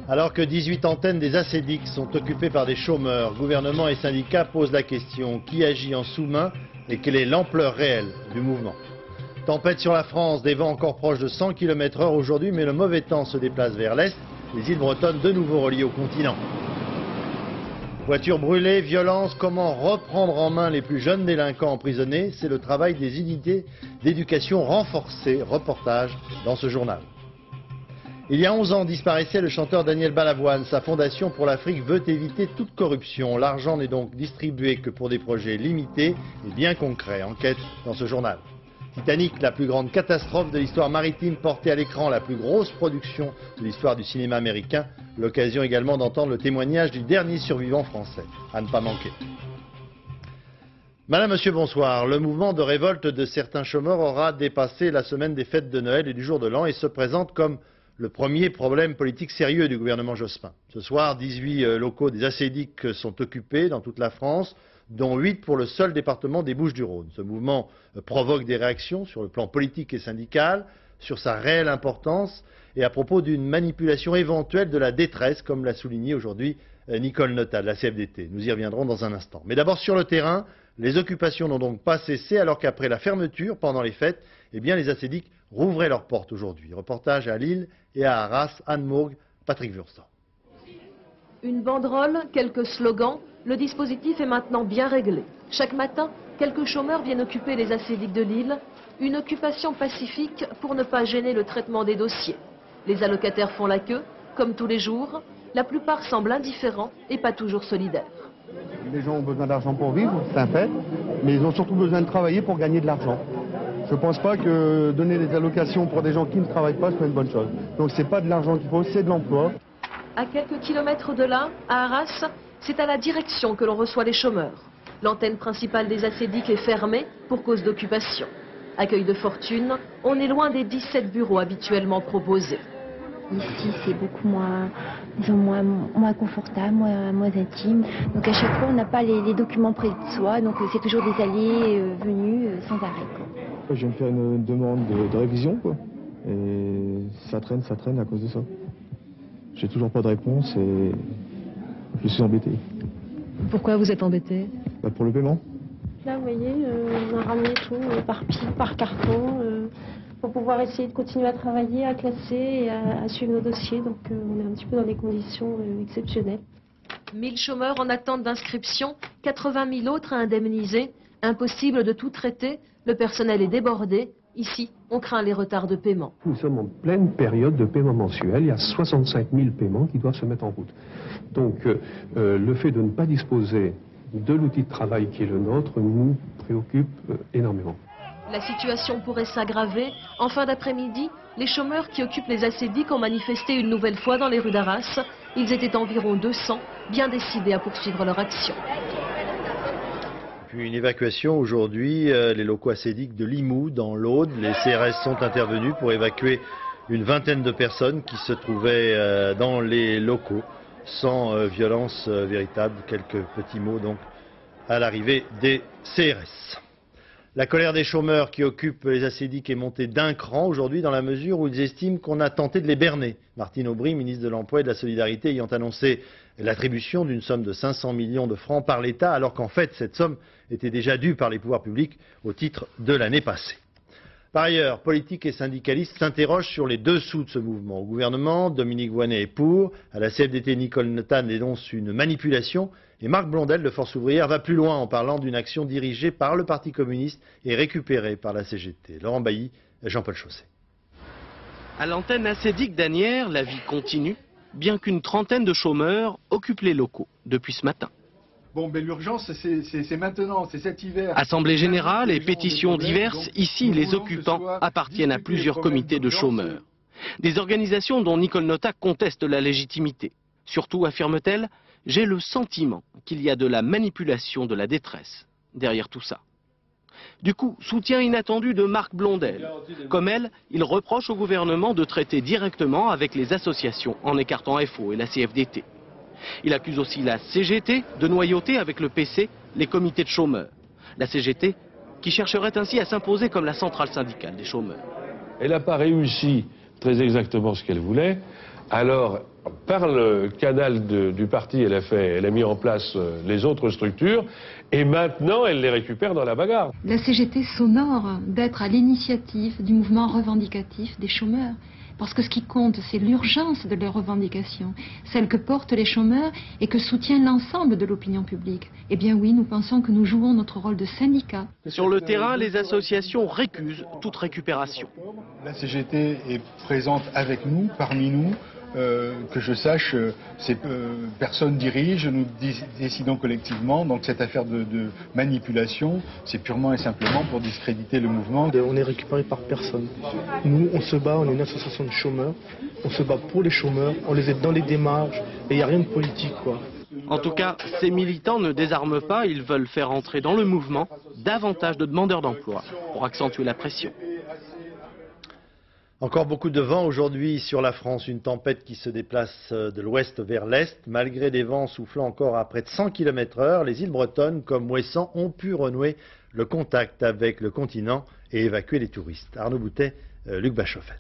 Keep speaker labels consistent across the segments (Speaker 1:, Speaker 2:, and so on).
Speaker 1: Alors que 18 antennes des ACDIC sont occupées par des chômeurs, gouvernement et syndicats posent la question: qui agit en sous-main et quelle est l'ampleur réelle du mouvement? Tempête sur la France, des vents encore proches de 100 km/h aujourd'hui, mais le mauvais temps se déplace vers l'est, les îles bretonnes de nouveau reliées au continent. Voitures brûlées, violence, comment reprendre en main les plus jeunes délinquants emprisonnés? C'est le travail des unités d'éducation renforcées. Reportage dans ce journal. Il y a 11 ans disparaissait le chanteur Daniel Balavoine. Sa fondation pour l'Afrique veut éviter toute corruption. L'argent n'est donc distribué que pour des projets limités et bien concrets. Enquête dans ce journal. Titanic, la plus grande catastrophe de l'histoire maritime, portée à l'écran, la plus grosse production de l'histoire du cinéma américain. L'occasion également d'entendre le témoignage du dernier survivant français. À ne pas manquer. Madame, Monsieur, bonsoir. Le mouvement de révolte de certains chômeurs aura dépassé la semaine des fêtes de Noël et du jour de l'an et se présente comme le premier problème politique sérieux du gouvernement Jospin. Ce soir, 18 locaux des ACDIC sont occupés dans toute la France, dont 8 pour le seul département des Bouches-du-Rhône. Ce mouvement provoque des réactions sur le plan politique et syndical, sur sa réelle importance et à propos d'une manipulation éventuelle de la détresse, comme l'a souligné aujourd'hui Nicole Notat de la CFDT. Nous y reviendrons dans un instant. Mais d'abord sur le terrain, les occupations n'ont donc pas cessé alors qu'après la fermeture pendant les fêtes, eh bien les ACDIC rouvraient leurs portes aujourd'hui. Reportage à Lille et à Arras, Anne Mourgue, Patrick Wurstan.
Speaker 2: Une banderole, quelques slogans, le dispositif est maintenant bien réglé. Chaque matin, quelques chômeurs viennent occuper les ACDIC de Lille, une occupation pacifique pour ne pas gêner le traitement des dossiers. Les allocataires font la queue, comme tous les jours. La plupart semblent indifférents et pas toujours solidaires.
Speaker 3: Les gens ont besoin d'argent pour vivre, c'est un fait, mais ils ont surtout besoin de travailler pour gagner de l'argent. Je ne pense pas que donner des allocations pour des gens qui ne travaillent pas soit une bonne chose. Donc c'est pas de l'argent qu'il faut, c'est de l'emploi.
Speaker 2: À quelques kilomètres de là, à Arras, c'est à la direction que l'on reçoit les chômeurs. L'antenne principale des ACDIC est fermée pour cause d'occupation. Accueil de fortune, on est loin des 17 bureaux habituellement proposés.
Speaker 4: Ici, c'est beaucoup moins, disons, moins confortable, moins intime. Donc à chaque fois, on n'a pas les documents près de soi. Donc c'est toujours des allées, venues, sans arrêt, quoi.
Speaker 3: Je viens de faire une demande de révision, quoi. Et ça traîne à cause de ça. J'ai toujours pas de réponse et je suis embêté.
Speaker 2: Pourquoi vous êtes embêté?
Speaker 3: Pour le paiement.
Speaker 5: Là, vous voyez, on a ramené tout par pile, par carton, pour pouvoir essayer de continuer à travailler, à classer et à suivre nos dossiers. Donc on est un petit peu dans des conditions exceptionnelles.
Speaker 2: 1000 chômeurs en attente d'inscription, 80 000 autres à indemniser. Impossible de tout traiter, le personnel est débordé. Ici, on craint les retards de paiement.
Speaker 6: Nous sommes en pleine période de paiement mensuel. Il y a 65 000 paiements qui doivent se mettre en route. Donc le fait de ne pas disposer de l'outil de travail qui est le nôtre nous préoccupe énormément.
Speaker 2: La situation pourrait s'aggraver. En fin d'après-midi, les chômeurs qui occupent les ACDIC ont manifesté une nouvelle fois dans les rues d'Arras. Ils étaient environ 200, bien décidés à poursuivre leur action.
Speaker 1: Puis une évacuation aujourd'hui, les locaux ACDIC de Limoux, dans l'Aude. Les CRS sont intervenus pour évacuer une vingtaine de personnes qui se trouvaient dans les locaux, sans violence véritable. Quelques petits mots donc à l'arrivée des CRS. La colère des chômeurs qui occupent les ACDIC est montée d'un cran aujourd'hui dans la mesure où ils estiment qu'on a tenté de les berner. Martine Aubry, ministre de l'Emploi et de la Solidarité, ayant annoncé l'attribution d'une somme de 500 millions de francs par l'État, alors qu'en fait cette somme était déjà due par les pouvoirs publics au titre de l'année passée. Par ailleurs, politiques et syndicalistes s'interrogent sur les dessous de ce mouvement. Au gouvernement, Dominique Voynet est pour, à la CFDT, Nicole Notat dénonce une manipulation, et Marc Blondel de Force ouvrière va plus loin en parlant d'une action dirigée par le Parti communiste et récupérée par la CGT. Laurent Bailly, Jean-Paul Chausset.
Speaker 7: À l'antenne ACDIC d'Asnières, la vie continue, bien qu'une trentaine de chômeurs occupent les locaux depuis ce matin.
Speaker 8: Bon, mais l'urgence, c'est maintenant, c'est cet hiver.
Speaker 7: Assemblée générale et pétitions diverses, ici les occupants appartiennent à plusieurs comités de chômeurs. Des organisations dont Nicole Notat conteste la légitimité. Surtout, affirme-t-elle, j'ai le sentiment qu'il y a de la manipulation de la détresse derrière tout ça. Du coup, soutien inattendu de Marc Blondel. Comme elle, il reproche au gouvernement de traiter directement avec les associations en écartant FO et la CFDT. Il accuse aussi la CGT de noyauter avec le PC les comités de chômeurs. La CGT qui chercherait ainsi à s'imposer comme la centrale syndicale des chômeurs.
Speaker 9: Elle n'a pas réussi très exactement ce qu'elle voulait. Alors, par le canal du parti, elle a mis en place les autres structures et maintenant elle les récupère dans la bagarre.
Speaker 10: La CGT s'honore d'être à l'initiative du mouvement revendicatif des chômeurs. Parce que ce qui compte, c'est l'urgence de leurs revendications, celle que portent les chômeurs et que soutient l'ensemble de l'opinion publique. Eh bien oui, nous pensons que nous jouons notre rôle de syndicat.
Speaker 7: Sur le terrain, les associations récusent toute récupération.
Speaker 8: La CGT est présente avec nous, parmi nous. Que je sache, personne dirige, nous décidons collectivement. Donc cette affaire de manipulation, c'est purement et simplement pour discréditer le mouvement.
Speaker 11: On est récupéré par personne. Nous, on se bat, on est une association de chômeurs, on se bat pour les chômeurs, on les aide dans les démarches, et il n'y a rien de politique, quoi.
Speaker 7: En tout cas, ces militants ne désarment pas, ils veulent faire entrer dans le mouvement davantage de demandeurs d'emploi pour accentuer la pression.
Speaker 1: Encore beaucoup de vent aujourd'hui sur la France, une tempête qui se déplace de l'ouest vers l'est. Malgré des vents soufflant encore à près de 100 km/h, les îles bretonnes comme Ouessant ont pu renouer le contact avec le continent et évacuer les touristes. Arnaud Boutet, Luc Bachofen.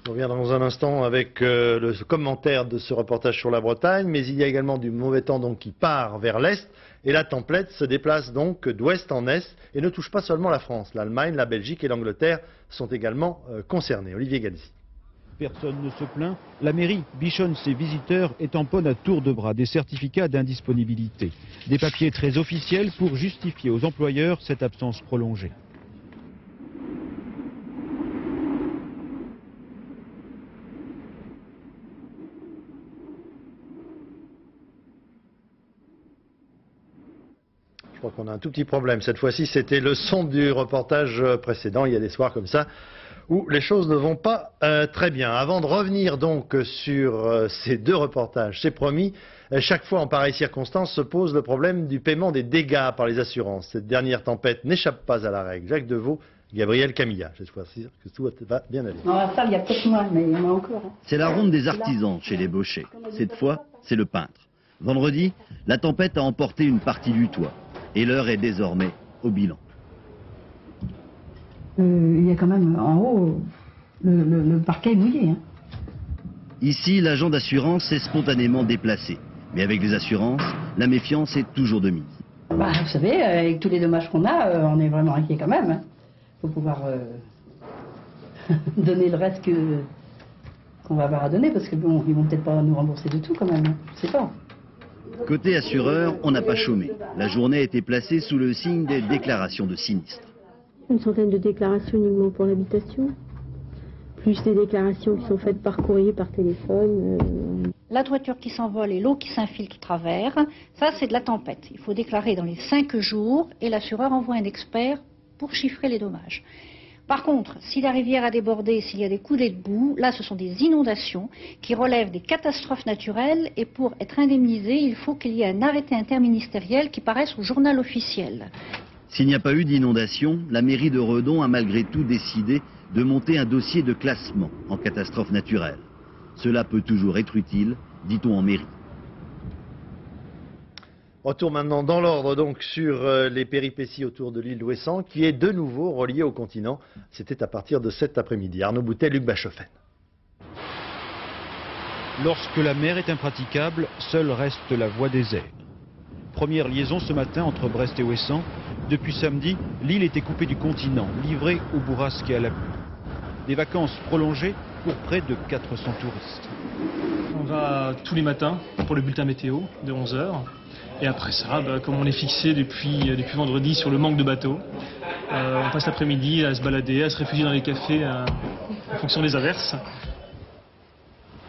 Speaker 1: On revient dans un instant avec le commentaire de ce reportage sur la Bretagne, mais il y a également du mauvais temps donc qui part vers l'est et la tempête se déplace donc d'ouest en est et ne touche pas seulement la France. L'Allemagne, la Belgique et l'Angleterre sont également concernés. Olivier Galzi.
Speaker 12: Personne ne se plaint. La mairie bichonne ses visiteurs et tamponne à tour de bras des certificats d'indisponibilité. Des papiers très officiels pour justifier aux employeurs cette absence prolongée.
Speaker 1: Je crois qu'on a un tout petit problème. Cette fois-ci, c'était le son du reportage précédent. Il y a des soirs comme ça où les choses ne vont pas très bien. Avant de revenir donc sur ces deux reportages, c'est promis, chaque fois en pareille circonstance se pose le problème du paiement des dégâts par les assurances. Cette dernière tempête n'échappe pas à la règle. Jacques Deveau, Gabriel Camilla. J'espère que tout va bien aller.
Speaker 13: Non, ça, il y a peut-être moins, mais il y en a encore.
Speaker 14: C'est la ronde des artisans chez les Bauchers. Cette fois, c'est le peintre. Vendredi, la tempête a emporté une partie du toit. Et l'heure est désormais au bilan.
Speaker 13: Il y a quand même en haut le parquet mouillé. Hein.
Speaker 14: Ici, l'agent d'assurance s'est spontanément déplacé. Mais avec les assurances, la méfiance est toujours de mise.
Speaker 13: Bah, vous savez, avec tous les dommages qu'on a, on est vraiment inquiet quand même. Il faut pouvoir donner le reste qu'on va avoir à donner, parce que bon, ils vont peut-être pas nous rembourser de tout quand même. Hein. Je sais pas.
Speaker 14: Côté assureur, on n'a pas chômé. La journée a été placée sous le signe des déclarations de sinistres.
Speaker 5: Une centaine de déclarations uniquement pour l'habitation, plus des déclarations qui sont faites par courrier, par téléphone.
Speaker 15: La toiture qui s'envole et l'eau qui s'infiltre à travers, ça c'est de la tempête. Il faut déclarer dans les 5 jours et l'assureur envoie un expert pour chiffrer les dommages. Par contre, si la rivière a débordé, s'il y a des coulées de boue, là ce sont des inondations qui relèvent des catastrophes naturelles et pour être indemnisé, il faut qu'il y ait un arrêté interministériel qui paraisse au journal officiel.
Speaker 14: S'il n'y a pas eu d'inondation, la mairie de Redon a malgré tout décidé de monter un dossier de classement en catastrophe naturelle. Cela peut toujours être utile, dit-on en mairie.
Speaker 1: Retour maintenant dans l'ordre donc sur les péripéties autour de l'île d'Ouessant qui est de nouveau reliée au continent. C'était à partir de cet après-midi. Arnaud Boutet, Luc Bachofen.
Speaker 12: Lorsque la mer est impraticable, seule reste la voie des airs. Première liaison ce matin entre Brest et Ouessant. Depuis samedi, l'île était coupée du continent, livrée aux bourrasques et à la pluie. Des vacances prolongées pour près de 400 touristes.
Speaker 16: On va tous les matins pour le bulletin météo de 11h. Et après ça, comme on est fixé depuis vendredi sur le manque de bateaux, on passe l'après-midi à se balader, à se réfugier dans les cafés en fonction des averses.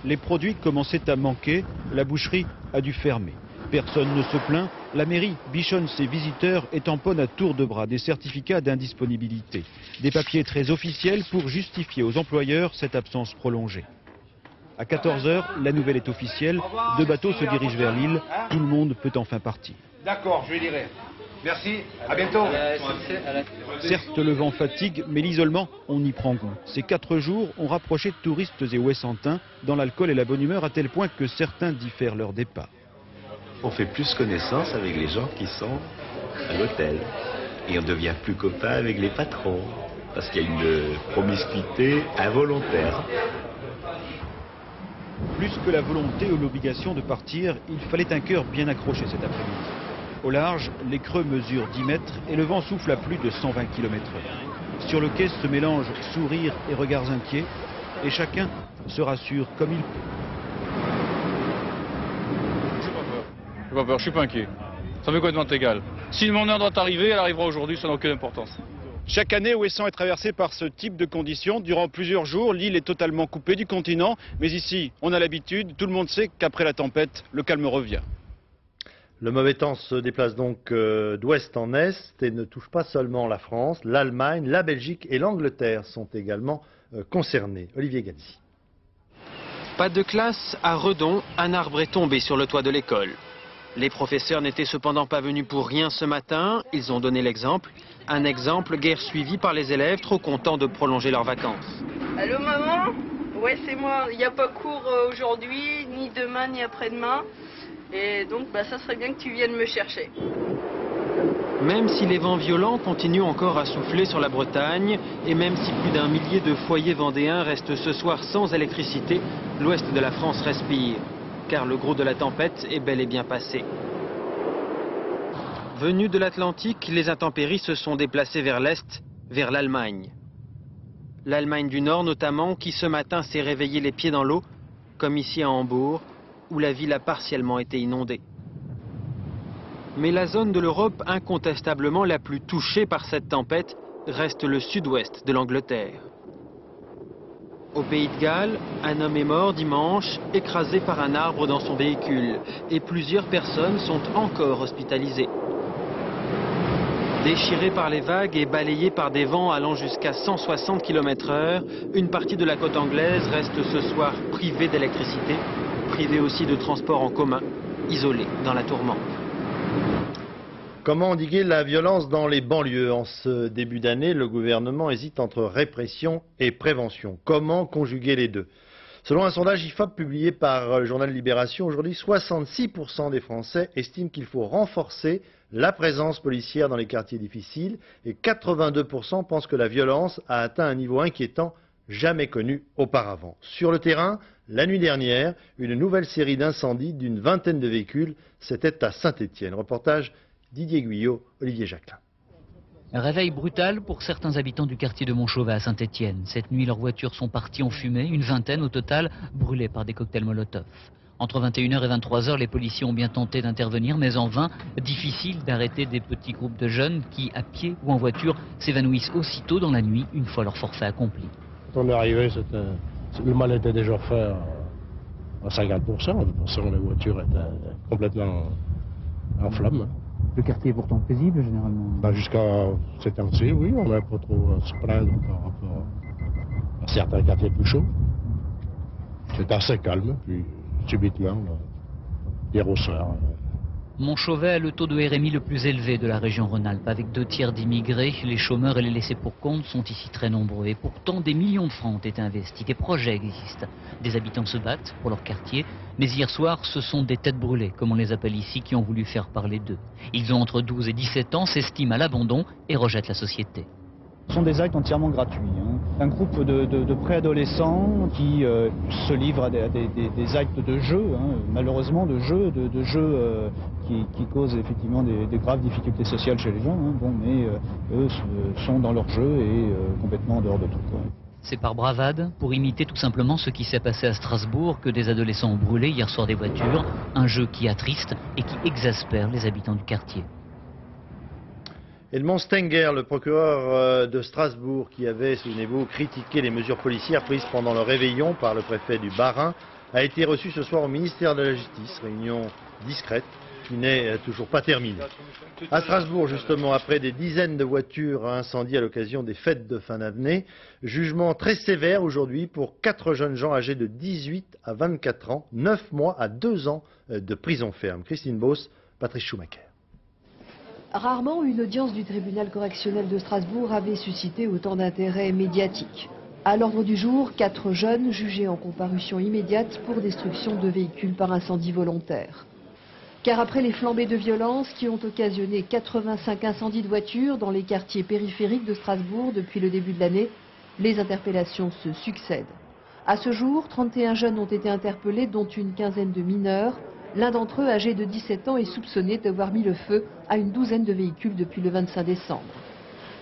Speaker 12: Les produits commençaient à manquer, la boucherie a dû fermer. Personne ne se plaint, la mairie bichonne ses visiteurs et tamponne à tour de bras des certificats d'indisponibilité. Des papiers très officiels pour justifier aux employeurs cette absence prolongée. À 14 h, la nouvelle est officielle. 2 bateaux se dirigent vers l'île. Tout le monde peut enfin partir.
Speaker 17: D'accord, je lui dirai. Merci, à bientôt.
Speaker 12: Certes, le vent fatigue, mais l'isolement, on y prend goût. Ces 4 jours ont rapproché touristes et ouessantins dans l'alcool et la bonne humeur à tel point que certains diffèrent leur départ.
Speaker 18: On fait plus connaissance avec les gens qui sont à l'hôtel. Et on devient plus copain avec les patrons. Parce qu'il y a une promiscuité involontaire.
Speaker 12: Plus que la volonté ou l'obligation de partir, il fallait un cœur bien accroché cet après-midi. Au large, les creux mesurent 10 mètres et le vent souffle à plus de 120 km/h. Sur le quai se mélangent sourires et regards inquiets, et chacun se rassure comme il peut.
Speaker 19: J'ai pas peur, je suis pas inquiet. Ça m'est complètement égal. Si mon heure doit arriver, elle arrivera aujourd'hui, ça n'a aucune importance.
Speaker 12: Chaque année, Ouessant est traversé par ce type de conditions. Durant plusieurs jours, l'île est totalement coupée du continent. Mais ici, on a l'habitude, tout le monde sait qu'après la tempête, le calme revient.
Speaker 1: Le mauvais temps se déplace donc d'ouest en est et ne touche pas seulement la France. L'Allemagne, la Belgique et l'Angleterre sont également concernés. Olivier Gazzi.
Speaker 7: Pas de classe à Redon, un arbre est tombé sur le toit de l'école. Les professeurs n'étaient cependant pas venus pour rien ce matin, ils ont donné l'exemple. Un exemple guère suivi par les élèves trop contents de prolonger leurs vacances.
Speaker 20: Allô maman? Ouais, c'est moi, il n'y a pas cours aujourd'hui, ni demain, ni après-demain. Et donc ça serait bien que tu viennes me chercher.
Speaker 7: Même si les vents violents continuent encore à souffler sur la Bretagne, et même si plus d'1 millier de foyers vendéens restent ce soir sans électricité, l'ouest de la France respire. Car le gros de la tempête est bel et bien passé. Venus de l'Atlantique, les intempéries se sont déplacées vers l'est, vers l'Allemagne. L'Allemagne du Nord notamment, qui ce matin s'est réveillée les pieds dans l'eau, comme ici à Hambourg, où la ville a partiellement été inondée. Mais la zone de l'Europe incontestablement la plus touchée par cette tempête reste le sud-ouest de l'Angleterre. Au Pays de Galles, un homme est mort dimanche, écrasé par un arbre dans son véhicule, et plusieurs personnes sont encore hospitalisées. Déchirée par les vagues et balayée par des vents allant jusqu'à 160 km/h, une partie de la côte anglaise reste ce soir privée d'électricité, privée aussi de transport en commun, isolée dans la tourmente.
Speaker 1: Comment endiguer la violence dans les banlieues? En ce début d'année, le gouvernement hésite entre répression et prévention. Comment conjuguer les deux? Selon un sondage IFOP publié par le journal Libération, aujourd'hui, 66% des Français estiment qu'il faut renforcer la présence policière dans les quartiers difficiles et 82% pensent que la violence a atteint un niveau inquiétant jamais connu auparavant. Sur le terrain, la nuit dernière, une nouvelle série d'incendies d'une vingtaine de véhicules, c'était à Saint-Étienne. Reportage Didier Guyot, Olivier Jacquelin.
Speaker 21: Réveil brutal pour certains habitants du quartier de Montchauvet à Saint-Étienne. Cette nuit, leurs voitures sont parties en fumée, une vingtaine au total, brûlées par des cocktails Molotov. Entre 21 h et 23 h, les policiers ont bien tenté d'intervenir, mais en vain. Difficile d'arrêter des petits groupes de jeunes qui, à pied ou en voiture, s'évanouissent aussitôt dans la nuit, une fois leur forfait accompli.
Speaker 22: Quand on est arrivé, le mal était déjà fait à 50%. De toute façon, la voiture était complètement en flammes.
Speaker 21: Le quartier est pourtant paisible, généralement.
Speaker 22: Jusqu'à cette année, oui, on n'a pas trop à se plaindre par rapport à certains quartiers plus chauds. C'est assez calme, puis subitement, hier au soir.
Speaker 21: Montchauvet a le taux de RMI le plus élevé de la région Rhône-Alpes. Avec 2/3 d'immigrés, les chômeurs et les laissés pour compte sont ici très nombreux. Et pourtant, des millions de francs ont été investis. Des projets existent. Des habitants se battent pour leur quartier. Mais hier soir, ce sont des têtes brûlées, comme on les appelle ici, qui ont voulu faire parler d'eux. Ils ont entre 12 et 17 ans, s'estiment à l'abandon et rejettent la société.
Speaker 23: Ce sont des actes entièrement gratuits. Un groupe de préadolescents qui se livrent à des actes de jeu, malheureusement de jeu qui causent effectivement des graves difficultés sociales chez les gens. Mais eux sont dans leur jeu et complètement en dehors de tout.
Speaker 21: C'est par bravade, pour imiter tout simplement ce qui s'est passé à Strasbourg, que des adolescents ont brûlé hier soir des voitures. Un jeu qui attriste et qui exaspère les habitants du quartier.
Speaker 1: Edmond Stenger, le procureur de Strasbourg, qui avait, souvenez-vous, critiqué les mesures policières prises pendant le réveillon par le préfet du Bas-Rhin, a été reçu ce soir au ministère de la Justice. Réunion discrète qui n'est toujours pas terminé. À Strasbourg, justement, après des dizaines de voitures incendiées à l'occasion des fêtes de fin d'année, jugement très sévère aujourd'hui pour 4 jeunes gens âgés de 18 à 24 ans, 9 mois à 2 ans de prison ferme. Christine Beauce, Patrice Schumacher.
Speaker 2: Rarement une audience du tribunal correctionnel de Strasbourg avait suscité autant d'intérêt médiatique. À l'ordre du jour, 4 jeunes jugés en comparution immédiate pour destruction de véhicules par incendie volontaire. Car après les flambées de violence qui ont occasionné 85 incendies de voitures dans les quartiers périphériques de Strasbourg depuis le début de l'année, les interpellations se succèdent. À ce jour, 31 jeunes ont été interpellés, dont une quinzaine de mineurs. L'un d'entre eux, âgé de 17 ans, est soupçonné d'avoir mis le feu à une douzaine de véhicules depuis le 25 décembre.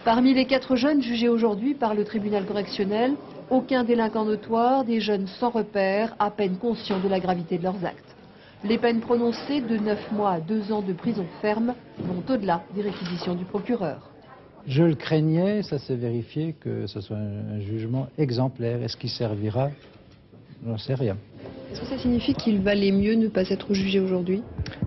Speaker 2: Parmi les 4 jeunes jugés aujourd'hui par le tribunal correctionnel, aucun délinquant notoire, des jeunes sans repère, à peine conscients de la gravité de leurs actes. Les peines prononcées de 9 mois à 2 ans de prison ferme vont au-delà des réquisitions du procureur.
Speaker 3: Je le craignais, ça s'est vérifié que ce soit un jugement exemplaire. Est-ce qu'il servira? J'en sais rien.
Speaker 2: Est-ce que ça signifie qu'il valait mieux ne pas être jugé aujourd'hui?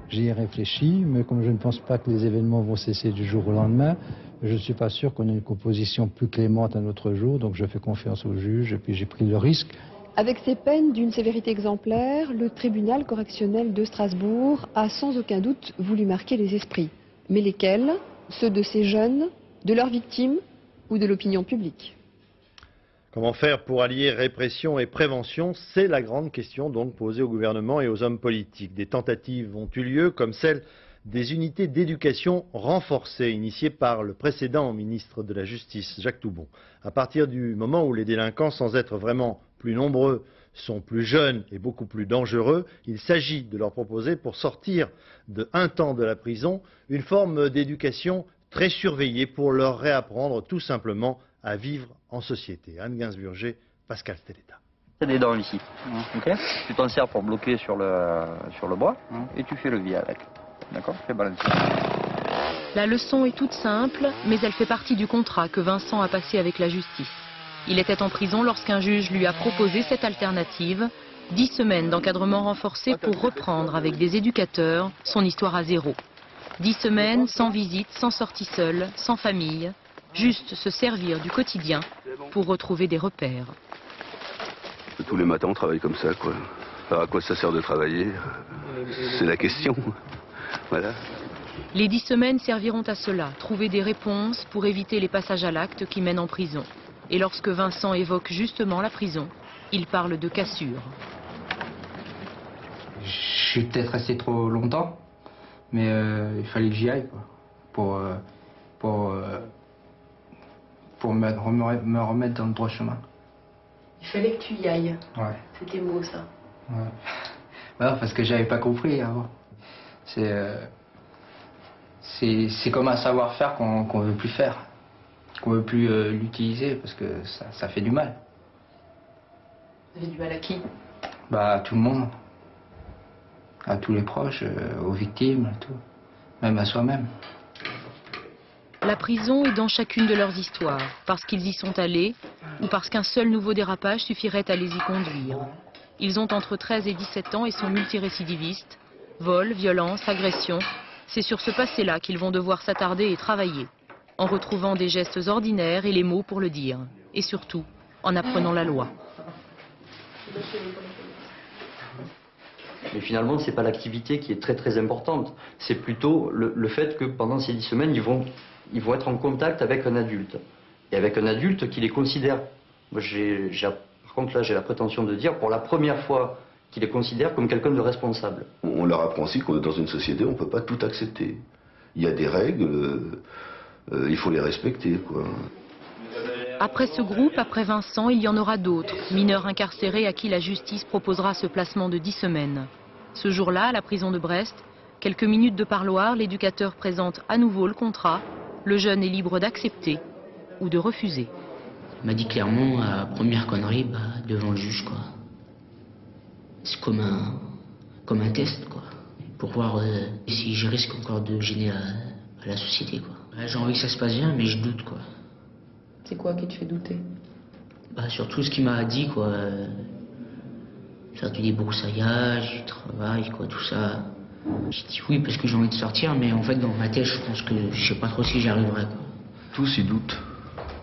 Speaker 3: J'y ai réfléchi, mais comme je ne pense pas que les événements vont cesser du jour au lendemain, je ne suis pas sûr qu'on ait une composition plus clémente un autre jour, donc je fais confiance au juge et puis j'ai pris le risque.
Speaker 2: Avec ces peines d'une sévérité exemplaire, le tribunal correctionnel de Strasbourg a sans aucun doute voulu marquer les esprits. Mais lesquels? Ceux de ces jeunes, de leurs victimes ou de l'opinion publique?
Speaker 1: Comment faire pour allier répression et prévention? C'est la grande question donc posée au gouvernement et aux hommes politiques. Des tentatives ont eu lieu, comme celle des unités d'éducation renforcées, initiées par le précédent ministre de la Justice, Jacques Toubon. À partir du moment où les délinquants, sans être vraiment plus nombreux, sont plus jeunes et beaucoup plus dangereux, il s'agit de leur proposer, pour sortir de un temps de la prison, une forme d'éducation très surveillée pour leur réapprendre tout simplement à vivre en société. Anne Gainsburger, Pascal Stelletta.
Speaker 4: Tu as des dents ici, okay. Tu t'en sers pour bloquer sur le bois et tu fais le vis avec. D'accord? Fais balancer.
Speaker 6: La leçon est toute simple, mais elle fait partie du contrat que Vincent a passé avec la justice. Il était en prison lorsqu'un juge lui a proposé cette alternative, 10 semaines d'encadrement renforcé pour reprendre avec des éducateurs son histoire à zéro. 10 semaines sans visite, sans sortie seule, sans famille, juste se servir du quotidien pour retrouver des repères.
Speaker 24: Tous les matins on travaille comme ça, quoi. Alors à quoi ça sert de travailler? C'est la question. Voilà.
Speaker 6: Les 10 semaines serviront à cela, trouver des réponses pour éviter les passages à l'acte qui mènent en prison. Et lorsque Vincent évoque justement la prison, il parle de cassure.
Speaker 25: Je suis peut-être resté trop longtemps, mais il fallait que j'y aille, quoi, pour me remettre dans le droit chemin.
Speaker 2: Il fallait que tu y ailles.
Speaker 25: Ouais.
Speaker 2: C'était beau ça.
Speaker 25: Ouais. Non, parce que j'avais pas compris avant. C'est comme un savoir-faire qu'on veut plus faire, qu'on veut plus l'utiliser parce que ça fait du mal.
Speaker 2: Ça fait du mal à qui?
Speaker 25: Bah à tout le monde, à tous les proches, aux victimes, à tout, même à soi-même.
Speaker 6: La prison est dans chacune de leurs histoires, parce qu'ils y sont allés ou parce qu'un seul nouveau dérapage suffirait à les y conduire. Ils ont entre 13 et 17 ans et sont multirécidivistes. Vol, violence, agression, c'est sur ce passé-là qu'ils vont devoir s'attarder et travailler, en retrouvant des gestes ordinaires et les mots pour le dire, et surtout en apprenant la loi.
Speaker 4: Mais finalement, c'est pas l'activité qui est très importante, c'est plutôt le fait que pendant ces 10 semaines, ils vont être en contact avec un adulte, et avec un adulte qui les considère. Moi, par contre, là, j'ai la prétention de dire, pour la première fois, qui les considère comme quelqu'un de responsable.
Speaker 24: On leur apprend aussi qu'on est dans une société, on ne peut pas tout accepter. Il y a des règles, il faut les respecter, quoi.
Speaker 6: Après ce groupe, après Vincent, il y en aura d'autres, mineurs incarcérés à qui la justice proposera ce placement de 10 semaines. Ce jour-là, à la prison de Brest, quelques minutes de parloir, l'éducateur présente à nouveau le contrat. Le jeune est libre d'accepter ou de refuser.
Speaker 26: Il m'a dit clairement, à la première connerie, devant le juge, quoi. C'est comme un test, quoi, pour voir si je risque encore de gêner à la société, quoi. J'ai envie que ça se passe bien, mais je doute, quoi.
Speaker 2: C'est quoi qui te fait douter?
Speaker 26: Surtout ce qu'il m'a dit, quoi. Faire du débroussaillage, du travail, quoi, tout ça. J'ai dit oui parce que j'ai envie de sortir, mais en fait dans ma tête je pense que je sais pas trop si j'y arriverai, quoi.
Speaker 5: Tous y doutent.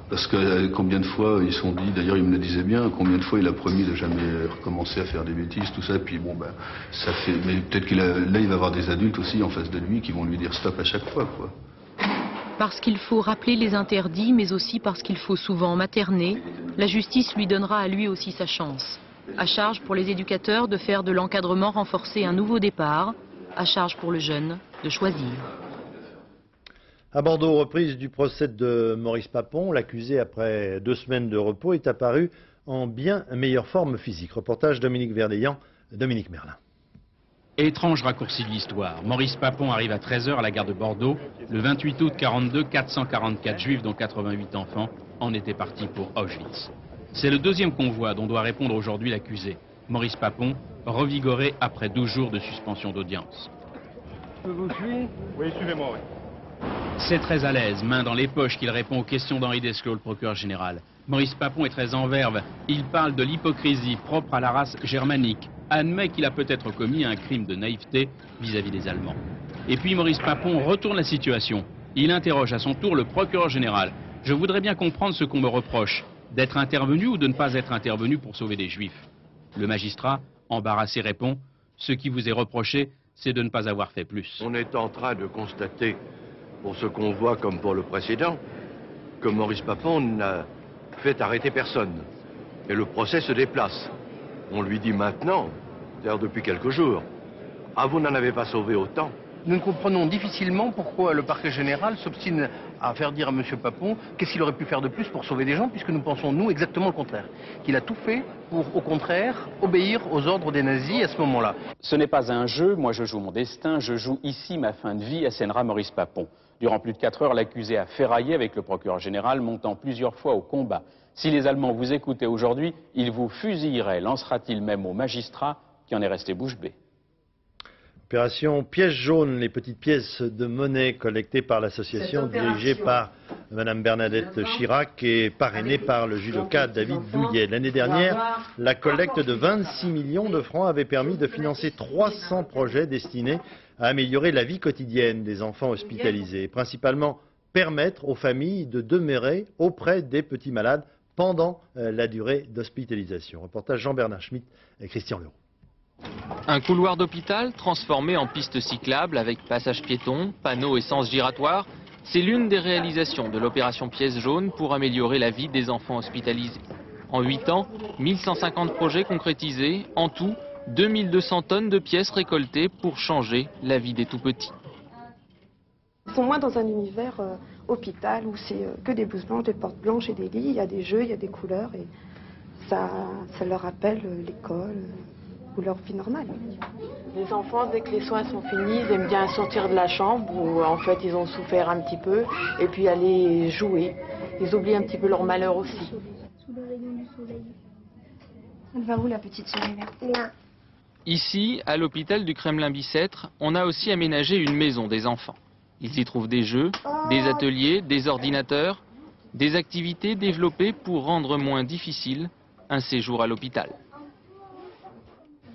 Speaker 5: Parce que combien de fois ils se sont dit, d'ailleurs il me le disait bien, combien de fois il a promis de jamais recommencer à faire des bêtises, tout ça, puis bon ben ça fait. Mais peut-être là il va avoir des adultes aussi en face de lui qui vont lui dire stop à chaque fois, quoi.
Speaker 6: Parce qu'il faut rappeler les interdits, mais aussi parce qu'il faut souvent materner, la justice lui donnera à lui aussi sa chance. À charge pour les éducateurs de faire de l'encadrement renforcé un nouveau départ, à charge pour le jeune de choisir.
Speaker 1: À Bordeaux, reprise du procès de Maurice Papon, l'accusé après 2 semaines de repos est apparu en bien meilleure forme physique. Reportage Dominique Verdeillan, Dominique Merlin.
Speaker 8: Étrange raccourci de l'histoire. Maurice Papon arrive à 13 h à la gare de Bordeaux. Le 28 août 42, 444 juifs, dont 88 enfants, en étaient partis pour Auschwitz. C'est le 2e convoi dont doit répondre aujourd'hui l'accusé. Maurice Papon, revigoré après 12 jours de suspension d'audience.
Speaker 17: Vous suivez? Oui, suivez-moi, oui.
Speaker 8: C'est très à l'aise, main dans les poches, qu'il répond aux questions d'Henri Desclaux, le procureur général. Maurice Papon est très en verve. Il parle de l'hypocrisie propre à la race germanique. Admet qu'il a peut-être commis un crime de naïveté vis-à-vis des Allemands. Et puis Maurice Papon retourne la situation. Il interroge à son tour le procureur général. Je voudrais bien comprendre ce qu'on me reproche, d'être intervenu ou de ne pas être intervenu pour sauver des juifs. Le magistrat, embarrassé, répond, ce qui vous est reproché, c'est de ne pas avoir fait plus.
Speaker 9: On est en train de constater, pour ce convoi comme pour le précédent, que Maurice Papon n'a fait arrêter personne. Et le procès se déplace. On lui dit maintenant, c'est-à-dire depuis quelques jours, ah vous n'en avez pas sauvé autant.
Speaker 10: Nous comprenons difficilement pourquoi le parquet général s'obstine à faire dire à M. Papon qu'est-ce qu'il aurait pu faire de plus pour sauver des gens, puisque nous pensons, nous, exactement le contraire. Qu'il a tout fait pour, au contraire, obéir aux ordres des nazis à ce moment-là.
Speaker 11: Ce n'est pas un jeu, moi je joue mon destin, je joue ici ma fin de vie, assénera Maurice Papon. Durant plus de 4 heures, l'accusé a ferraillé avec le procureur général, montant plusieurs fois au combat. Si les Allemands vous écoutaient aujourd'hui, ils vous fusilleraient, lancera-t-il même au magistrat qui en est resté bouche bée.
Speaker 1: Opération pièce jaune, les petites pièces de monnaie collectées par l'association dirigée par Mme Bernadette Chirac et parrainée par le judoka David Douillet. L'année dernière, la collecte de 26 millions de francs avait permis de financer 300 projets destinés à améliorer la vie quotidienne des enfants hospitalisés, et principalement permettre aux familles de demeurer auprès des petits malades pendant la durée d'hospitalisation. Reportage Jean-Bernard Schmitt et Christian Leroux.
Speaker 13: Un couloir d'hôpital transformé en piste cyclable avec passage piéton, panneaux et sens giratoires, c'est l'une des réalisations de l'opération Pièce jaune pour améliorer la vie des enfants hospitalisés. En 8 ans, 1150 projets concrétisés, en tout 2200 tonnes de pièces récoltées pour changer la vie des tout-petits.
Speaker 27: Ils sont moins dans un univers hôpital où c'est que des blouses blanches, des portes blanches et des lits, il y a des jeux, il y a des couleurs et ça leur rappelle l'école ou leur vie normale.
Speaker 20: Les enfants, dès que les soins sont finis, ils aiment bien sortir de la chambre où en fait ils ont souffert un petit peu et puis aller jouer. Ils oublient un petit peu leur malheur aussi.
Speaker 27: Sous le rayon du soleil. Elle va où la petite souris là?
Speaker 13: Ici, à l'hôpital du Kremlin-Bicêtre, on a aussi aménagé une maison des enfants. Ils y trouvent des jeux, des ateliers, des ordinateurs, des activités développées pour rendre moins difficile un séjour à l'hôpital.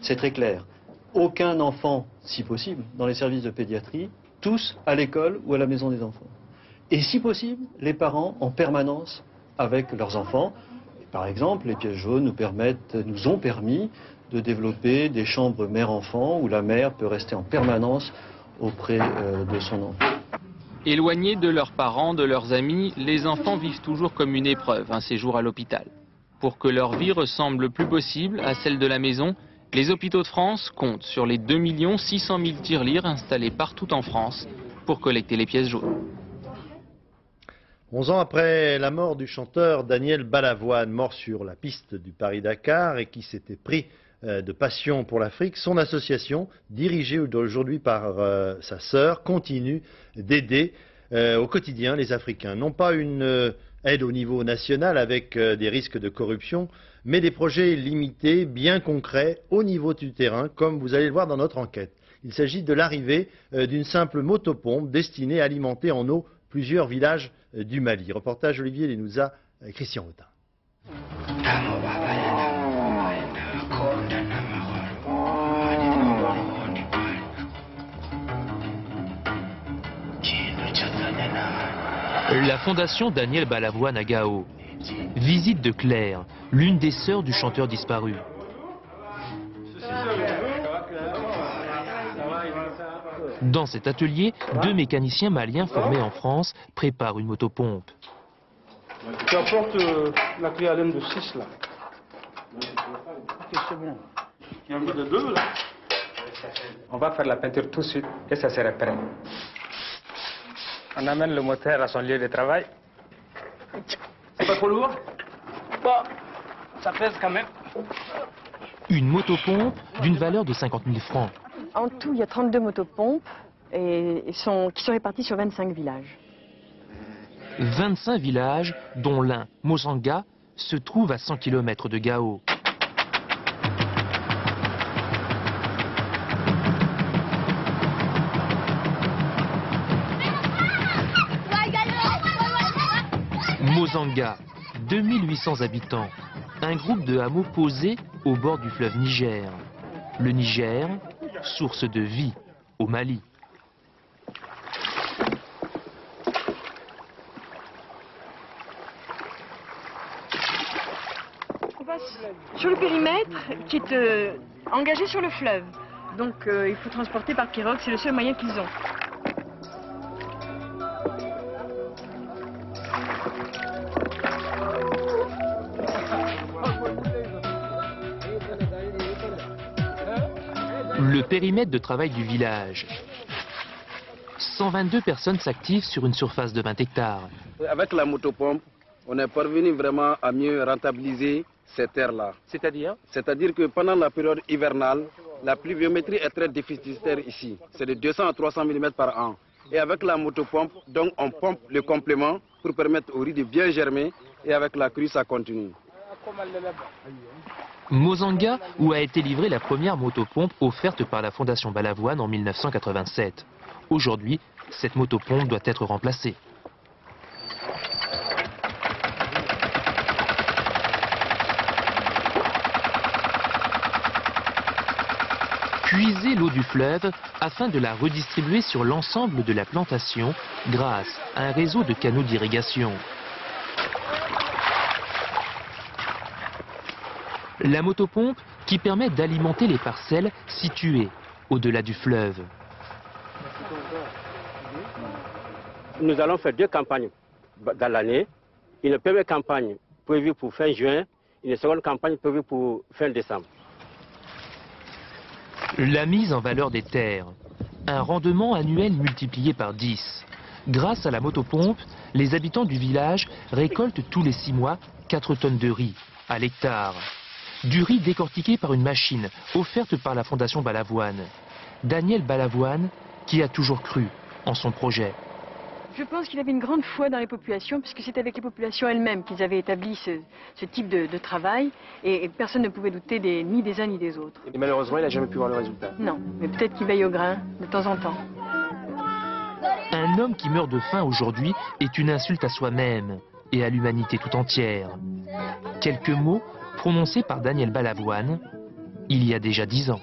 Speaker 28: C'est très clair. Aucun enfant, si possible, dans les services de pédiatrie, tous à l'école ou à la maison des enfants. Et si possible, les parents en permanence avec leurs enfants. Par exemple, les pièces jaunes nous ont permis de développer des chambres mère-enfant où la mère peut rester en permanence auprès de son enfant.
Speaker 13: Éloignés de leurs parents, de leurs amis, les enfants vivent toujours comme une épreuve, un séjour à l'hôpital. Pour que leur vie ressemble le plus possible à celle de la maison, les hôpitaux de France comptent sur les 2 600 000 tirelires installés partout en France pour collecter les pièces jaunes.
Speaker 1: 11 ans après la mort du chanteur Daniel Balavoine, mort sur la piste du Paris-Dakar et qui s'était pris de passion pour l'Afrique, son association, dirigée aujourd'hui par sa sœur, continue d'aider au quotidien les Africains. Non pas une aide au niveau national avec des risques de corruption, mais des projets limités, bien concrets, au niveau du terrain, comme vous allez le voir dans notre enquête. Il s'agit de l'arrivée d'une simple motopompe destinée à alimenter en eau plusieurs villages du Mali. Reportage Olivier Lenouza, Christian Autain.
Speaker 13: La fondation Daniel Balavoine à Gao. Visite de Claire, l'une des sœurs du chanteur disparu. Dans cet atelier, 2 mécaniciens maliens formés en France préparent une motopompe.
Speaker 17: Tu apportes la clé Allen de 6 là. Ok, c'est bon. Il y en a de 2 là.
Speaker 7: On va faire la peinture tout de suite et ça sera prêt. On amène le moteur à son lieu de travail.
Speaker 17: C'est pas trop lourd? Bon, ça pèse quand même.
Speaker 13: Une motopompe d'une valeur de 50 000 francs.
Speaker 12: En tout, il y a 32 motopompes qui sont réparties sur 25 villages.
Speaker 13: 25 villages, dont l'un, Mozanga, se trouve à 100 km de Gao. Mozanga, 2800 habitants, un groupe de hameaux posés au bord du fleuve Niger. Le Niger, source de vie au Mali.
Speaker 12: On passe sur le périmètre qui est engagé sur le fleuve. Donc il faut transporter par pirogue, c'est le seul moyen qu'ils ont.
Speaker 13: Le périmètre de travail du village. 122 personnes s'activent sur une surface de 20 hectares.
Speaker 14: Avec la motopompe, on est parvenu vraiment à mieux rentabiliser ces terres-là.
Speaker 7: C'est-à-dire?
Speaker 14: C'est-à-dire que pendant la période hivernale, la pluviométrie est très déficitaire ici. C'est de 200 à 300 mm par an. Et avec la motopompe, donc on pompe le complément pour permettre au riz de bien germer. Et avec la crue, ça continue.
Speaker 13: Mozanga, où a été livrée la première motopompe offerte par la Fondation Balavoine en 1987. Aujourd'hui, cette motopompe doit être remplacée. Puiser l'eau du fleuve afin de la redistribuer sur l'ensemble de la plantation grâce à un réseau de canaux d'irrigation. La motopompe qui permet d'alimenter les parcelles situées au-delà du fleuve.
Speaker 7: Nous allons faire 2 campagnes dans l'année. Une première campagne prévue pour fin juin, une seconde campagne prévue pour fin décembre.
Speaker 13: La mise en valeur des terres. Un rendement annuel multiplié par 10. Grâce à la motopompe, les habitants du village récoltent tous les 6 mois 4 tonnes de riz à l'hectare. Du riz décortiqué par une machine offerte par la Fondation Balavoine. Daniel Balavoine qui a toujours cru en son projet.
Speaker 12: Je pense qu'il avait une grande foi dans les populations, puisque c'est avec les populations elles-mêmes qu'ils avaient établi ce type de travail, et personne ne pouvait douter ni des uns ni des autres.
Speaker 7: Et malheureusement, il n'a jamais pu voir le résultat.
Speaker 12: Non, mais peut-être qu'il veille au grain de temps en temps.
Speaker 13: Un homme qui meurt de faim aujourd'hui est une insulte à soi-même et à l'humanité tout entière. Quelques mots prononcés par Daniel Balavoine il y a déjà 10 ans.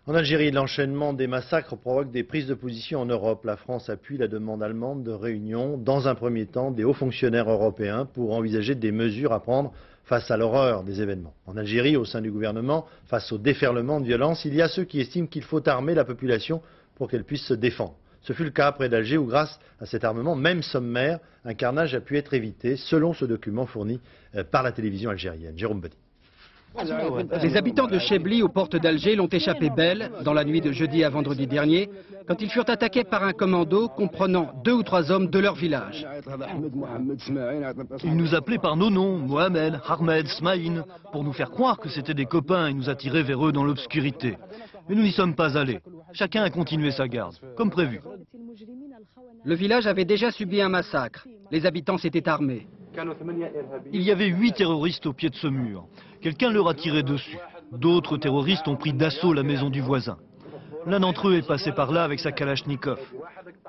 Speaker 1: En Algérie, l'enchaînement des massacres provoque des prises de position en Europe. La France appuie la demande allemande de réunion, dans un premier temps, des hauts fonctionnaires européens pour envisager des mesures à prendre face à l'horreur des événements. En Algérie, au sein du gouvernement, face au déferlement de violence, il y a ceux qui estiment qu'il faut armer la population pour qu'elle puisse se défendre. Ce fut le cas près d'Alger où, grâce à cet armement, même sommaire, un carnage a pu être évité, selon ce document fourni par la télévision algérienne. Jérôme Badi.
Speaker 15: Les habitants de Chebli, aux portes d'Alger, l'ont échappé belle dans la nuit de jeudi à vendredi dernier, quand ils furent attaqués par un commando comprenant 2 ou 3 hommes de leur village.
Speaker 16: Ils nous appelaient par nos noms, Mohamed, Ahmed, Smaïn, pour nous faire croire que c'était des copains et nous attirer vers eux dans l'obscurité. Mais nous n'y sommes pas allés. Chacun a continué sa garde, comme prévu.
Speaker 15: Le village avait déjà subi un massacre. Les habitants s'étaient armés.
Speaker 16: Il y avait 8 terroristes au pied de ce mur. Quelqu'un leur a tiré dessus. D'autres terroristes ont pris d'assaut la maison du voisin. L'un d'entre eux est passé par là avec sa kalachnikov.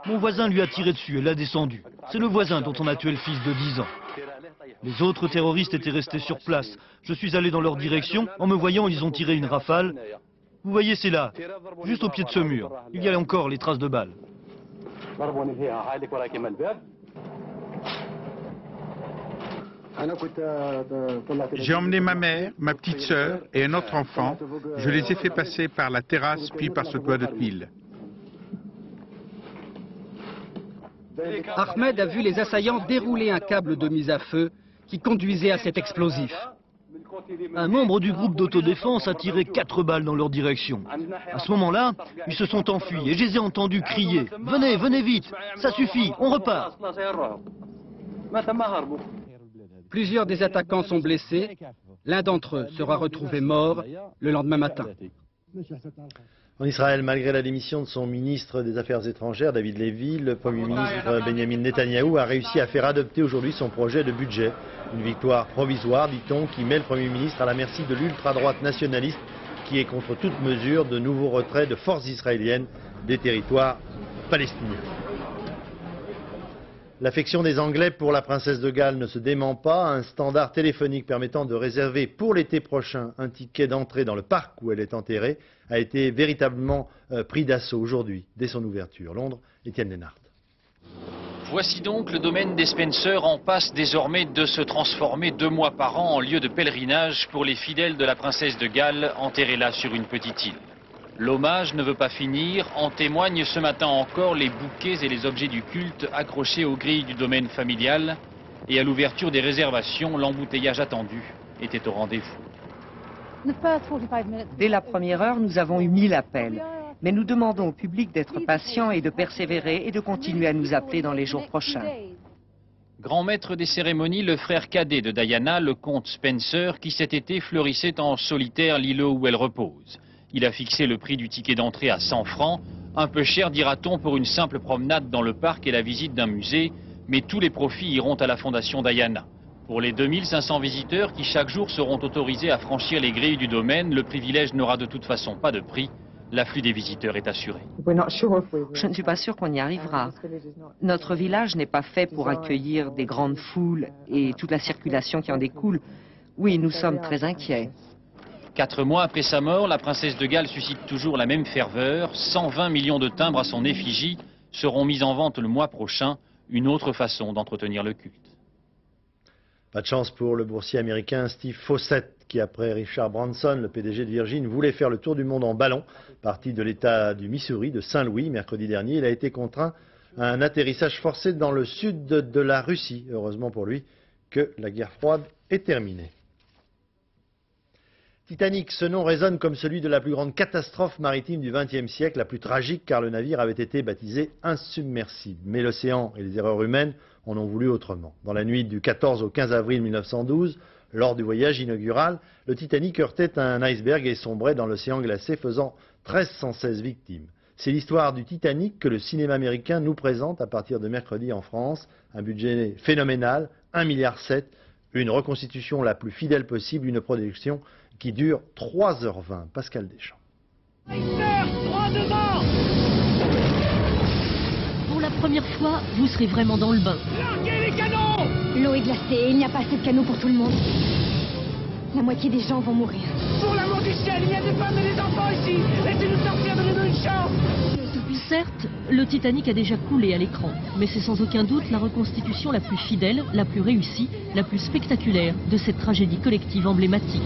Speaker 16: Mon voisin lui a tiré dessus et l'a descendu. C'est le voisin dont on a tué le fils de 10 ans. Les autres terroristes étaient restés sur place. Je suis allé dans leur direction. En me voyant, ils ont tiré une rafale. Vous voyez, c'est là, juste au pied de ce mur. Il y a encore les traces de balles.
Speaker 3: J'ai emmené ma mère, ma petite sœur et un autre enfant. Je les ai fait passer par la terrasse puis par ce toit de tuiles.
Speaker 15: Ahmed a vu les assaillants dérouler un câble de mise à feu qui conduisait à cet explosif.
Speaker 16: Un membre du groupe d'autodéfense a tiré 4 balles dans leur direction. À ce moment-là, ils se sont enfuis et je les ai entendus crier « Venez, venez vite, ça suffit, on repart !»
Speaker 15: Plusieurs des attaquants sont blessés. L'un d'entre eux sera retrouvé mort le lendemain matin.
Speaker 1: En Israël, malgré la démission de son ministre des Affaires étrangères, David Lévy, le Premier ministre Benjamin Netanyahou a réussi à faire adopter aujourd'hui son projet de budget. Une victoire provisoire, dit-on, qui met le Premier ministre à la merci de l'ultra-droite nationaliste qui est contre toute mesure de nouveaux retraits de forces israéliennes des territoires palestiniens. L'affection des Anglais pour la princesse de Galles ne se dément pas. Un standard téléphonique permettant de réserver pour l'été prochain un ticket d'entrée dans le parc où elle est enterrée a été véritablement pris d'assaut aujourd'hui, dès son ouverture. Londres, Étienne Lénart.
Speaker 4: Voici donc le domaine des Spencer en passe désormais de se transformer 2 mois par an en lieu de pèlerinage pour les fidèles de la princesse de Galles enterrée là sur une petite île. L'hommage ne veut pas finir, en témoignent ce matin encore les bouquets et les objets du culte accrochés aux grilles du domaine familial. Et à l'ouverture des réservations, l'embouteillage attendu était au rendez-vous.
Speaker 18: Dès la première heure, nous avons eu 1000 appels. Mais nous demandons au public d'être patient et de persévérer et de continuer à nous appeler dans les jours prochains.
Speaker 4: Grand maître des cérémonies, le frère cadet de Diana, le comte Spencer, qui cet été fleurissait en solitaire l'îlot où elle repose. Il a fixé le prix du ticket d'entrée à 100 francs, un peu cher dira-t-on pour une simple promenade dans le parc et la visite d'un musée, mais tous les profits iront à la fondation Diana. Pour les 2500 visiteurs qui chaque jour seront autorisés à franchir les grilles du domaine, le privilège n'aura de toute façon pas de prix. L'afflux des visiteurs est assuré.
Speaker 18: Je ne suis pas sûr qu'on y arrivera. Notre village n'est pas fait pour accueillir des grandes foules et toute la circulation qui en découle. Oui, nous sommes très inquiets.
Speaker 4: 4 mois après sa mort, la princesse de Galles suscite toujours la même ferveur. 120 millions de timbres à son effigie seront mis en vente le mois prochain. Une autre façon d'entretenir le culte.
Speaker 1: Pas de chance pour le boursier américain Steve Fossett, qui après Richard Branson, le PDG de Virgin, voulait faire le tour du monde en ballon. Parti de l'État du Missouri, de Saint-Louis, mercredi dernier, il a été contraint à un atterrissage forcé dans le sud de la Russie. Heureusement pour lui que la guerre froide est terminée. Titanic, ce nom résonne comme celui de la plus grande catastrophe maritime du XXe siècle, la plus tragique car le navire avait été baptisé insubmersible. Mais l'océan et les erreurs humaines en ont voulu autrement. Dans la nuit du 14 au 15 avril 1912, lors du voyage inaugural, le Titanic heurtait un iceberg et sombrait dans l'océan glacé, faisant 1316 victimes. C'est l'histoire du Titanic que le cinéma américain nous présente à partir de mercredi en France. Un budget phénoménal, 1,7 milliard, une reconstitution la plus fidèle possible, une production qui dure 3h20. Pascal Deschamps.
Speaker 19: Pour la première fois, vous serez vraiment dans le bain.
Speaker 21: Larguez les canons! L'eau est glacée, il n'y a pas assez de canaux pour tout le monde. La moitié des gens vont mourir. Pour l'amour du ciel, il y a des femmes et des enfants ici! Laissez-nous sortir, donnez-nous une chance!
Speaker 19: Certes, le Titanic a déjà coulé à l'écran, mais c'est sans aucun doute la reconstitution la plus fidèle, la plus réussie, la plus spectaculaire de cette tragédie collective emblématique.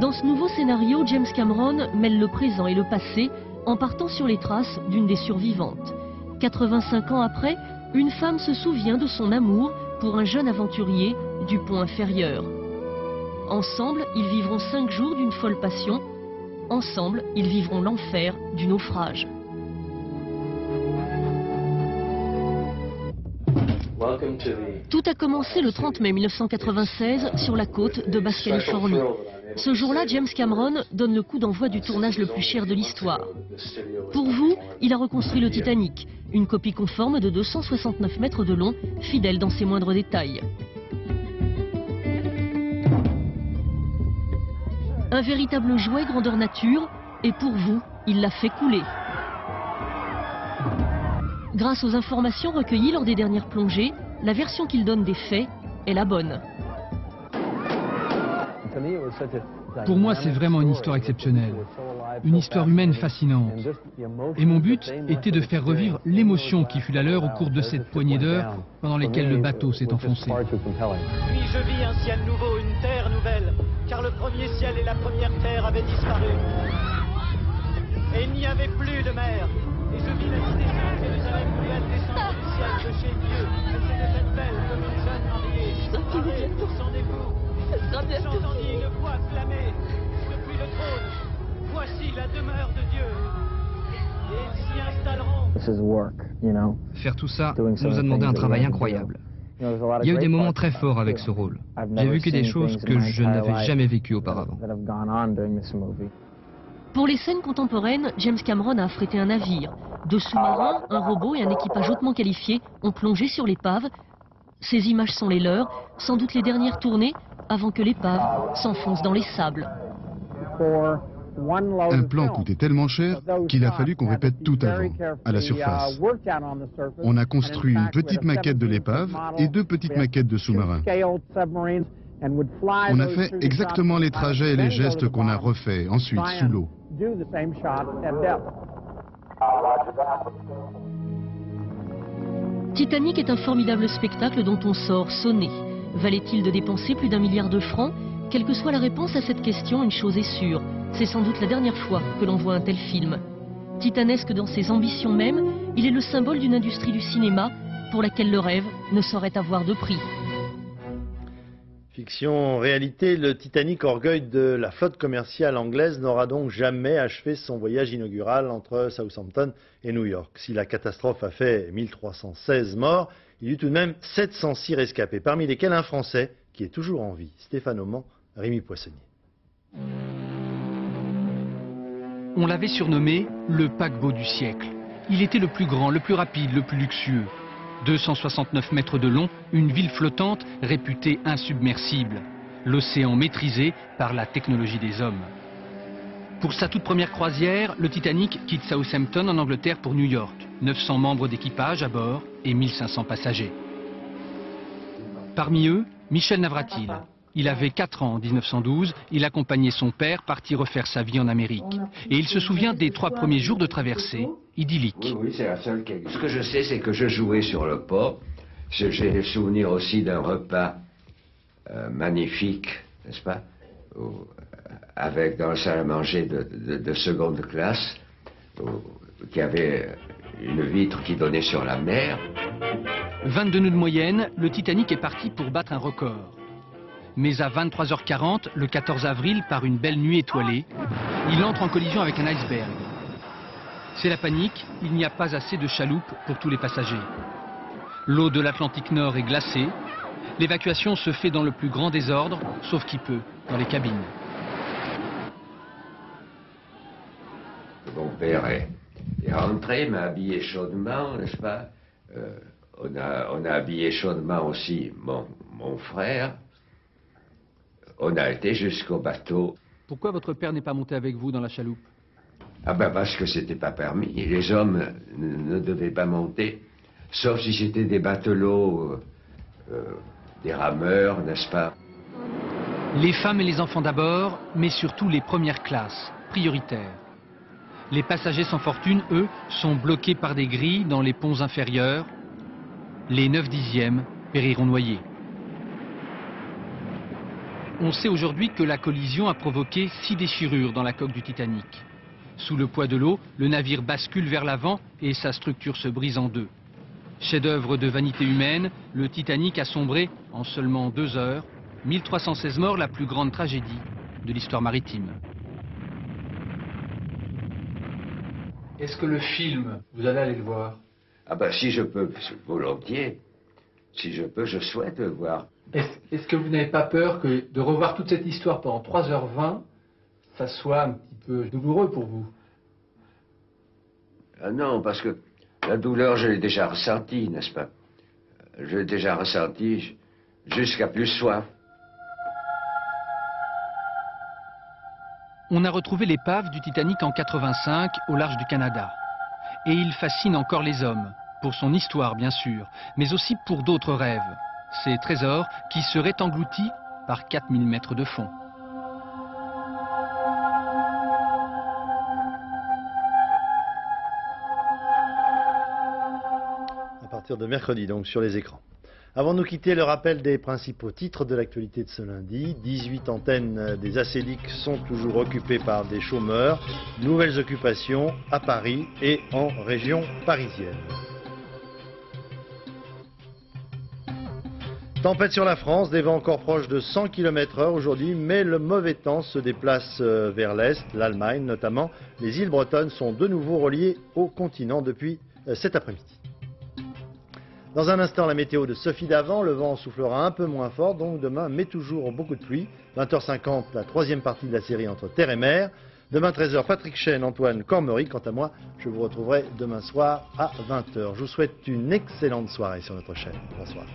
Speaker 19: Dans ce nouveau scénario, James Cameron mêle le présent et le passé en partant sur les traces d'une des survivantes. 85 ans après, une femme se souvient de son amour pour un jeune aventurier du pont inférieur. Ensemble, ils vivront 5 jours d'une folle passion. Ensemble, ils vivront l'enfer du naufrage. Tout a commencé le 30 mai 1996 sur la côte de Basse-Californie. Ce jour-là, James Cameron donne le coup d'envoi du tournage le plus cher de l'histoire. Pour vous, il a reconstruit le Titanic, une copie conforme de 269 mètres de long, fidèle dans ses moindres détails. Un véritable jouet grandeur nature, et pour vous, il l'a fait couler. Grâce aux informations recueillies lors des dernières plongées, la version qu'il donne des faits est la bonne.
Speaker 22: Pour moi, c'est vraiment une histoire exceptionnelle.
Speaker 2: une histoire humaine fascinante. Et mon but était de faire revivre l'émotion qui fut la leur au cours de cette poignée d'heures pendant lesquelles le bateau s'est enfoncé.
Speaker 5: Puis je vis un ciel nouveau, une terre nouvelle, car le premier ciel et la première terre avaient disparu. Et il n'y avait plus de mer. Et je vis la cité sainte Jérusalem nouvelle descendre du ciel de chez Dieu. Elle s'était faite belle comme une jeune mariée, parée pour son époux. J'entendis une voix clamer depuis le trône. Voici la demeure de Dieu. Et ils s'y installeront.
Speaker 2: Faire tout ça nous a demandé un travail incroyable. Il y a eu des moments très forts avec ce rôle. J'ai vécu des choses que je n'avais jamais vécues auparavant.
Speaker 19: Pour les scènes contemporaines, James Cameron a affrété un navire. 2 sous-marins, un robot et un équipage hautement qualifié ont plongé sur l'épave. Ces images sont les leurs, sans doute les dernières tournées, avant que l'épave s'enfonce dans les sables.
Speaker 6: Un plan coûtait tellement cher qu'il a fallu qu'on répète tout avant, à la surface. On a construit une petite maquette de l'épave et 2 petites maquettes de sous-marins. On a fait exactement les trajets et les gestes qu'on a refaits ensuite sous l'eau.
Speaker 19: Titanic est un formidable spectacle dont on sort sonné. Valait-il de dépenser plus d'1 milliard de francs? Quelle que soit la réponse à cette question, une chose est sûre, c'est sans doute la dernière fois que l'on voit un tel film. Titanesque dans ses ambitions mêmes, il est le symbole d'une industrie du cinéma pour laquelle le rêve ne saurait avoir de prix.
Speaker 1: Fiction, réalité, le Titanic, orgueil de la flotte commerciale anglaise, n'aura donc jamais achevé son voyage inaugural entre Southampton et New York. Si la catastrophe a fait 1316 morts, il y eut tout de même 706 rescapés, parmi lesquels un Français qui est toujours en vie, Stéphane Aumont, Rémi Poissonnier.
Speaker 2: On l'avait surnommé le paquebot du siècle. Il était le plus grand, le plus rapide, le plus luxueux. 269 mètres de long, une ville flottante réputée insubmersible. L'océan maîtrisé par la technologie des hommes. Pour sa toute première croisière, le Titanic quitte Southampton en Angleterre pour New York. 900 membres d'équipage à bord et 1500 passagers. Parmi eux, Michel Navratil. Il avait 4 ans en 1912, il accompagnait son père parti refaire sa vie en Amérique. Et il se souvient des 3 premiers jours de traversée, idylliques.
Speaker 22: Oui, c'est la seule qui... Ce que je sais, c'est que je jouais sur le port. J'ai le souvenir aussi d'un repas magnifique, n'est-ce pas, avec dans la salle à manger de seconde classe, qui avait une vitre qui donnait sur la mer.
Speaker 2: 22 nœuds de moyenne, le Titanic est parti pour battre un record. Mais à 23h40, le 14 avril, par une belle nuit étoilée, il entre en collision avec un iceberg. C'est la panique, il n'y a pas assez de chaloupes pour tous les passagers. L'eau de l'Atlantique Nord est glacée. L'évacuation se fait dans le plus grand désordre, sauf qui peut, dans les cabines.
Speaker 22: Mon père est rentré, m'a habillé chaudement, n'est-ce pas? On a habillé chaudement aussi mon frère. On a été jusqu'au bateau.
Speaker 2: Pourquoi votre père n'est pas monté avec vous dans la chaloupe?
Speaker 22: Ah ben parce que c'était pas permis. Les hommes ne devaient pas monter, sauf si c'était des matelots, des rameurs, n'est-ce pas?
Speaker 2: Les femmes et les enfants d'abord, mais surtout les premières classes, prioritaires. Les passagers sans fortune, eux, sont bloqués par des grilles dans les ponts inférieurs. Les 9/10 périront noyés. On sait aujourd'hui que la collision a provoqué 6 déchirures dans la coque du Titanic. Sous le poids de l'eau, le navire bascule vers l'avant et sa structure se brise en 2. Chef-d'œuvre de vanité humaine, le Titanic a sombré en seulement 2 heures. 1316 morts, la plus grande tragédie de l'histoire maritime.
Speaker 10: Est-ce que le film, vous allez aller le voir?
Speaker 22: Ah ben si je peux, volontiers. Si je peux, je souhaite le voir.
Speaker 10: Est-ce que vous n'avez pas peur que de revoir toute cette histoire pendant 3h20, ça soit un petit peu douloureux pour vous?
Speaker 22: Ah non, parce que la douleur, je l'ai déjà ressentie, n'est-ce pas? Je l'ai déjà ressentie jusqu'à plus soif.
Speaker 2: On a retrouvé l'épave du Titanic en 85 au large du Canada. Et il fascine encore les hommes, pour son histoire bien sûr, mais aussi pour d'autres rêves. Ces trésors qui seraient engloutis par 4000 mètres de fond.
Speaker 1: partir de mercredi, donc sur les écrans. Avant de nous quitter, le rappel des principaux titres de l'actualité de ce lundi. 18 antennes des acédiques sont toujours occupées par des chômeurs. Nouvelles occupations à Paris et en région parisienne. Tempête sur la France, des vents encore proches de 100 km/h aujourd'hui, mais le mauvais temps se déplace vers l'Est, l'Allemagne notamment. Les îles bretonnes sont de nouveau reliées au continent depuis cet après-midi. Dans un instant, la météo de Sophie Davant, le vent soufflera un peu moins fort, donc demain, mais toujours beaucoup de pluie. 20h50, la troisième partie de la série entre terre et mer. Demain 13h, Patrick Chêne, Antoine Cormery. Quant à moi, je vous retrouverai demain soir à 20h. Je vous souhaite une excellente soirée sur notre chaîne. Bonsoir.